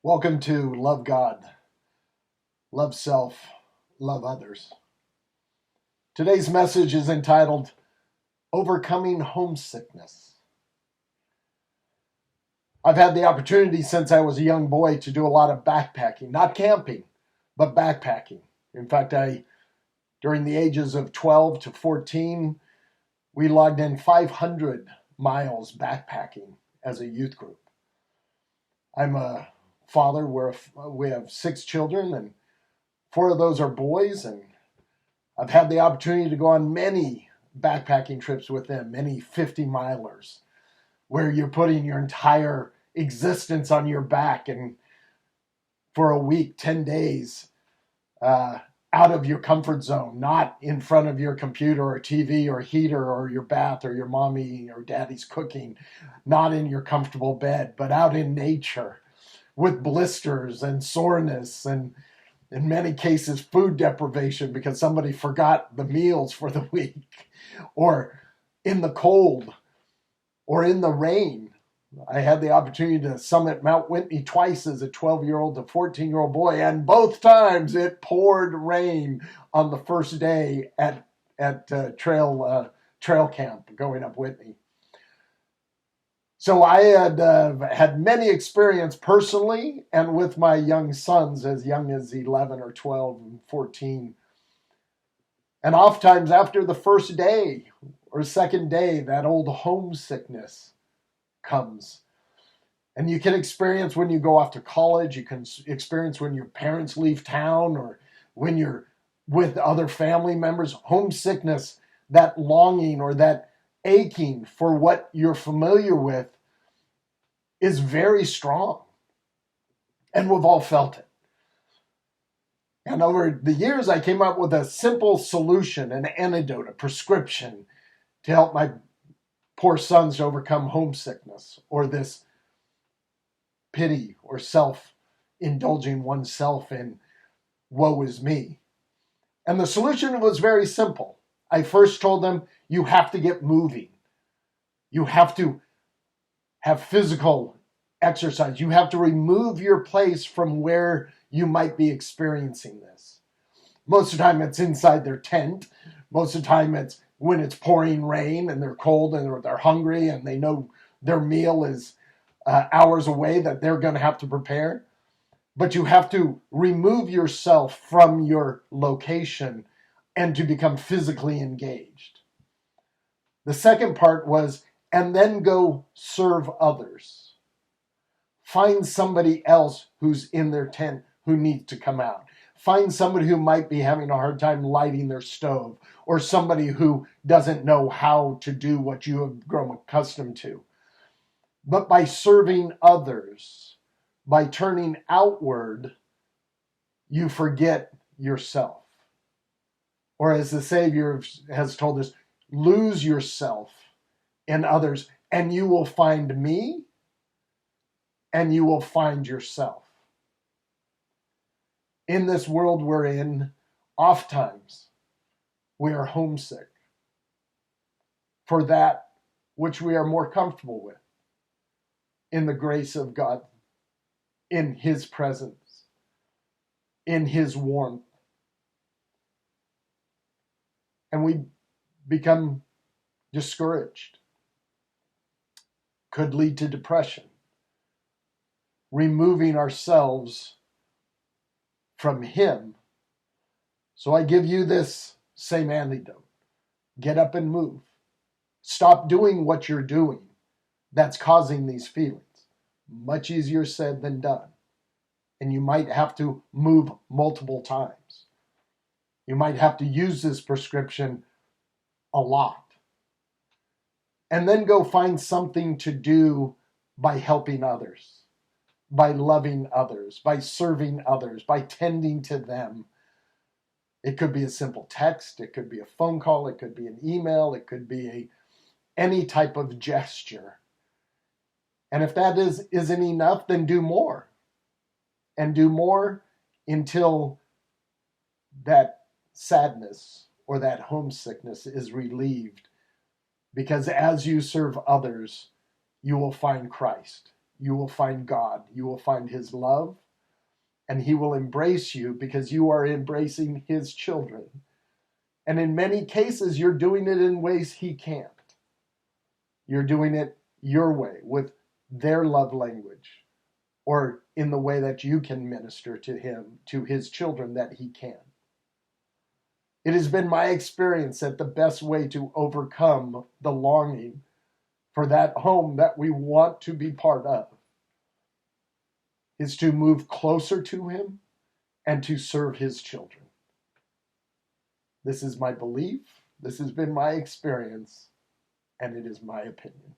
Welcome to Love God, Love Self, Love Others. Today's message is entitled Overcoming Homesickness. I've had the opportunity since I was a young boy to do a lot of backpacking, not camping, but backpacking. In fact, during the ages of 12 to 14, we logged in 500 miles backpacking as a youth group. I'm a father. We have 6 children, and 4 of those are boys, and I've had the opportunity to go on many backpacking trips with them, many 50-milers, where you're putting your entire existence on your back and for a week, 10 days, out of your comfort zone, not in front of your computer or TV or heater or your bath or your mommy or daddy's cooking, not in your comfortable bed, but out in nature with blisters and soreness and in many cases food deprivation because somebody forgot the meals for the week, or in the cold or in the rain. I had the opportunity to summit Mount Whitney twice as a 12-year-old to 14-year-old boy, and both times it poured rain on the first day at trail camp going up Whitney. So I had many experience personally and with my young sons as young as 11 or 12 and 14. And oftentimes after the first day or second day, that old homesickness comes. And you can experience when you go off to college, you can experience when your parents leave town or when you're with other family members. Homesickness, that longing or that aching for what you're familiar with, is very strong. And we've all felt it. And over the years, I came up with a simple solution, an antidote, a prescription to help my poor sons to overcome homesickness or this pity or self-indulging oneself in woe is me. And the solution was very simple. I first told them, you have to get moving. You have to have physical exercise. You have to remove your place from where you might be experiencing this. Most of the time it's inside their tent. Most of the time it's when it's pouring rain and they're cold and they're hungry and they know their meal is hours away that they're going to have to prepare. But you have to remove yourself from your location and to become physically engaged. The second part was, and then go serve others. Find somebody else who's in their tent who needs to come out. Find somebody who might be having a hard time lighting their stove, or somebody who doesn't know how to do what you have grown accustomed to. But by serving others, by turning outward, you forget yourself. Or as the Savior has told us, lose yourself in others, and you will find me, and you will find yourself. In this world we're in, oftentimes we are homesick for that which we are more comfortable with in the grace of God, in His presence, in His warmth. And we become discouraged. Could lead to depression. Removing ourselves from Him. So I give you this same antidote. Get up and move. Stop doing what you're doing that's causing these feelings. Much easier said than done. And you might have to move multiple times. You might have to use this prescription a lot. And then go find something to do by helping others, by loving others, by serving others, by tending to them. It could be a simple text, it could be a phone call, it could be an email, it could be any type of gesture. And if that isn't enough, then do more. And do more until that sadness or that homesickness is relieved. Because as you serve others, you will find Christ. you will find God. You will find his love, and he will embrace you because you are embracing his children. And in many cases, you're doing it in ways he can't. You're doing it your way, with their love language, or in the way that you can minister to him, to his children, that he can. It has been my experience that the best way to overcome the longing for that home that we want to be part of is to move closer to him and to serve his children. This is my belief, this has been my experience, and it is my opinion.